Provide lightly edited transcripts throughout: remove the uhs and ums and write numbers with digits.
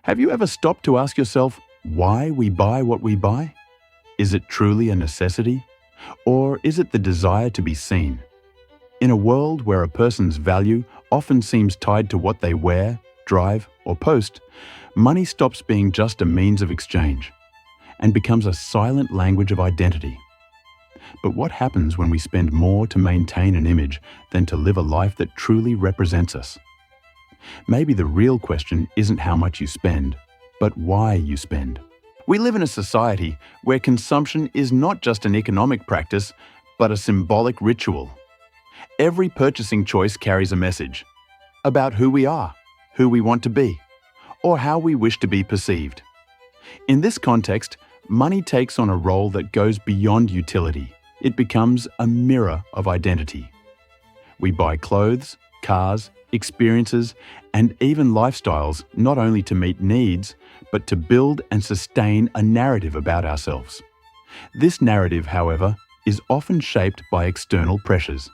Have you ever stopped to ask yourself why we buy what we buy? Is it truly a necessity? Or is it the desire to be seen? In a world where a person's value often seems tied to what they wear, drive, or post, money stops being just a means of exchange and becomes a silent language of identity. But what happens when we spend more to maintain an image than to live a life that truly represents us? Maybe the real question isn't how much you spend, but why you spend. We live in a society where consumption is not just an economic practice, but a symbolic ritual. Every purchasing choice carries a message about who we are, who we want to be, or how we wish to be perceived. In this context, money takes on a role that goes beyond utility. It becomes a mirror of identity. We buy clothes, cars, experiences, and even lifestyles not only to meet needs, but to build and sustain a narrative about ourselves. This narrative, however, is often shaped by external pressures.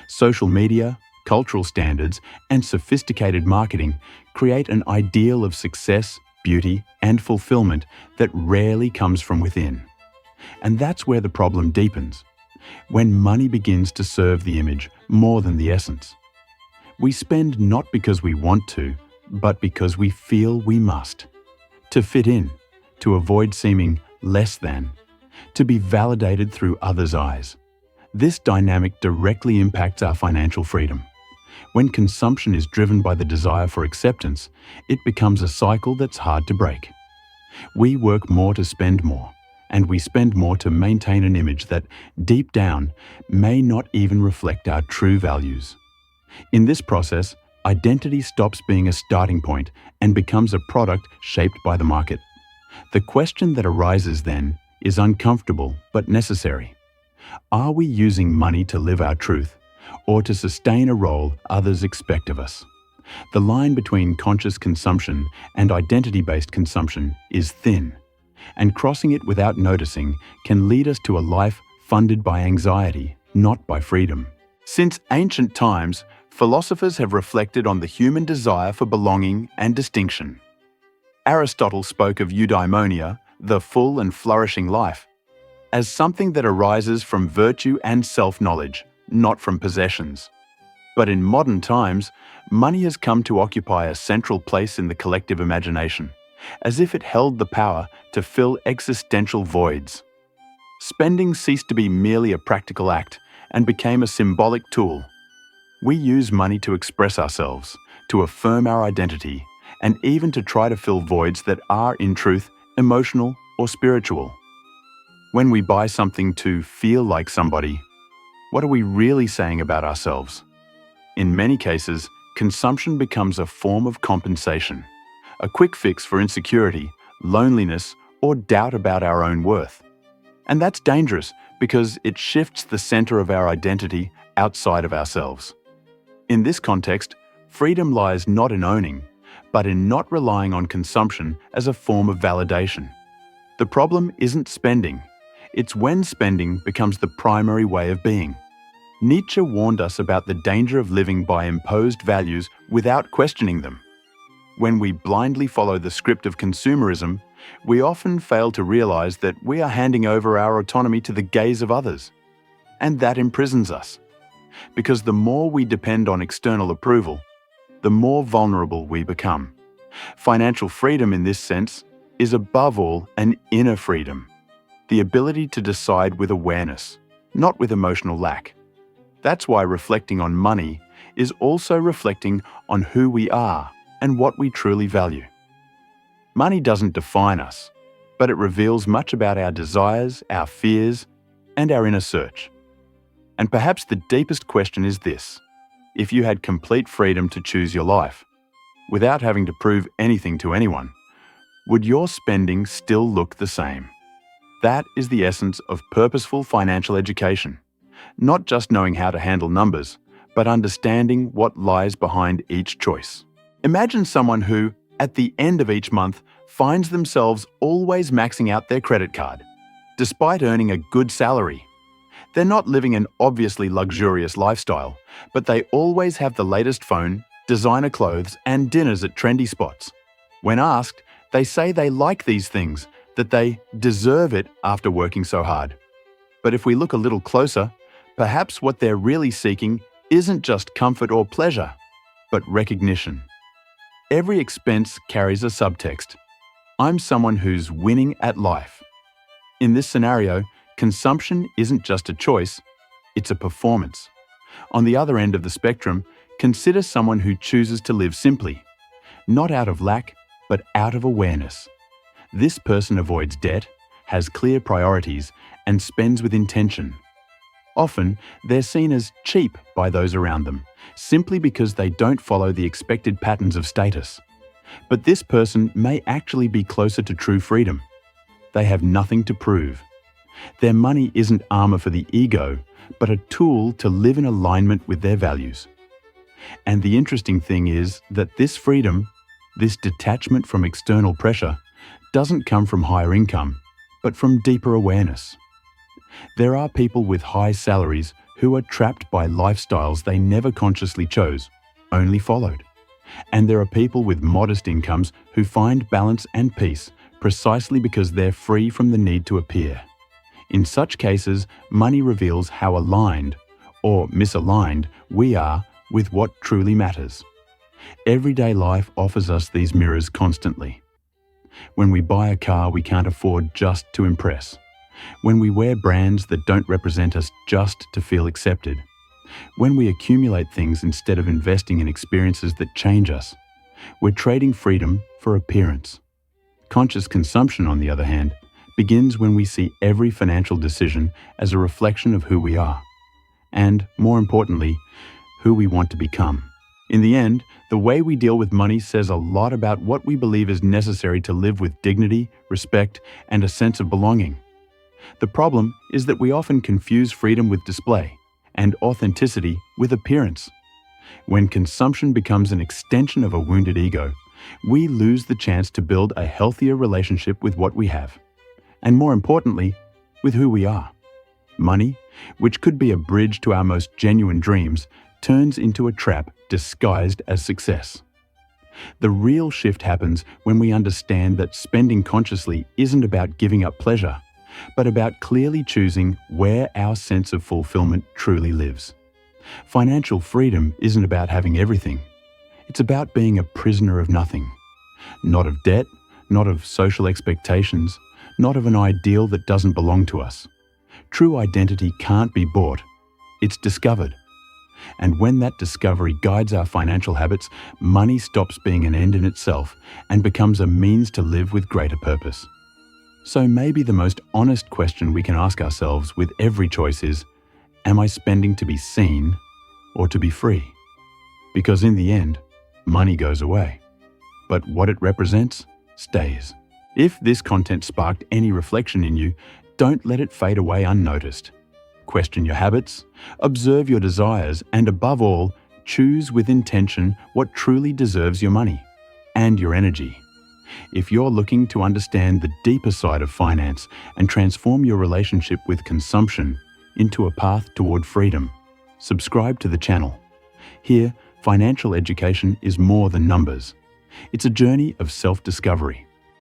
Social media, cultural standards, and sophisticated marketing create an ideal of success, beauty, and fulfillment that rarely comes from within. And that's where the problem deepens, when money begins to serve the image more than the essence. We spend not because we want to, but because we feel we must. To fit in, to avoid seeming less than, to be validated through others' eyes. This dynamic directly impacts our financial freedom. When consumption is driven by the desire for acceptance, it becomes a cycle that's hard to break. We work more to spend more, and we spend more to maintain an image that, deep down, may not even reflect our true values. In this process, identity stops being a starting point and becomes a product shaped by the market. The question that arises then is uncomfortable but necessary. Are we using money to live our truth, or to sustain a role others expect of us? The line between conscious consumption and identity-based consumption is thin, and crossing it without noticing can lead us to a life funded by anxiety, not by freedom. Since ancient times, philosophers have reflected on the human desire for belonging and distinction. Aristotle spoke of eudaimonia, the full and flourishing life, as something that arises from virtue and self-knowledge, not from possessions. But in modern times, money has come to occupy a central place in the collective imagination, as if it held the power to fill existential voids. Spending ceased to be merely a practical act and became a symbolic tool. We use money to express ourselves, to affirm our identity, and even to try to fill voids that are, in truth, emotional or spiritual. When we buy something to feel like somebody, what are we really saying about ourselves? In many cases, consumption becomes a form of compensation, a quick fix for insecurity, loneliness, or doubt about our own worth. And that's dangerous because it shifts the center of our identity outside of ourselves. In this context, freedom lies not in owning, but in not relying on consumption as a form of validation. The problem isn't spending. It's when spending becomes the primary way of being. Nietzsche warned us about the danger of living by imposed values without questioning them. When we blindly follow the script of consumerism, we often fail to realize that we are handing over our autonomy to the gaze of others. And that imprisons us. Because the more we depend on external approval, the more vulnerable we become. Financial freedom in this sense is above all an inner freedom, the ability to decide with awareness, not with emotional lack. That's why reflecting on money is also reflecting on who we are and what we truly value. Money doesn't define us, but it reveals much about our desires, our fears, and our inner search. And perhaps the deepest question is this: if you had complete freedom to choose your life, without having to prove anything to anyone, would your spending still look the same? That is the essence of purposeful financial education. Not just knowing how to handle numbers, but understanding what lies behind each choice. Imagine someone who, at the end of each month, finds themselves always maxing out their credit card, despite earning a good salary. They're not living an obviously luxurious lifestyle, but they always have the latest phone, designer clothes, and dinners at trendy spots. When asked, they say they like these things, that they deserve it after working so hard. But if we look a little closer, perhaps what they're really seeking isn't just comfort or pleasure, but recognition. Every expense carries a subtext. I'm someone who's winning at life. In this scenario, consumption isn't just a choice, it's a performance. On the other end of the spectrum, consider someone who chooses to live simply, not out of lack, but out of awareness. This person avoids debt, has clear priorities, and spends with intention. Often, they're seen as cheap by those around them, simply because they don't follow the expected patterns of status. But this person may actually be closer to true freedom. They have nothing to prove. Their money isn't armor for the ego, but a tool to live in alignment with their values. And the interesting thing is that this freedom, this detachment from external pressure, doesn't come from higher income, but from deeper awareness. There are people with high salaries who are trapped by lifestyles they never consciously chose, only followed. And there are people with modest incomes who find balance and peace precisely because they're free from the need to appear. In such cases, money reveals how aligned, or misaligned, we are with what truly matters. Everyday life offers us these mirrors constantly. When we buy a car we can't afford just to impress. When we wear brands that don't represent us just to feel accepted. When we accumulate things instead of investing in experiences that change us. We're trading freedom for appearance. Conscious consumption, on the other hand, begins when we see every financial decision as a reflection of who we are. And, more importantly, who we want to become. In the end, the way we deal with money says a lot about what we believe is necessary to live with dignity, respect, and a sense of belonging. The problem is that we often confuse freedom with display and authenticity with appearance. When consumption becomes an extension of a wounded ego, we lose the chance to build a healthier relationship with what we have. And more importantly, with who we are. Money, which could be a bridge to our most genuine dreams, turns into a trap disguised as success. The real shift happens when we understand that spending consciously isn't about giving up pleasure, but about clearly choosing where our sense of fulfillment truly lives. Financial freedom isn't about having everything. It's about being a prisoner of nothing. Not of debt, not of social expectations, not of an ideal that doesn't belong to us. True identity can't be bought. It's discovered. And when that discovery guides our financial habits, money stops being an end in itself and becomes a means to live with greater purpose. So maybe the most honest question we can ask ourselves with every choice is, am I spending to be seen or to be free? Because in the end, money goes away, but what it represents stays. If this content sparked any reflection in you, don't let it fade away unnoticed. Question your habits, observe your desires, and above all, choose with intention what truly deserves your money and your energy. If you're looking to understand the deeper side of finance and transform your relationship with consumption into a path toward freedom, subscribe to the channel. Here, financial education is more than numbers. It's a journey of self-discovery.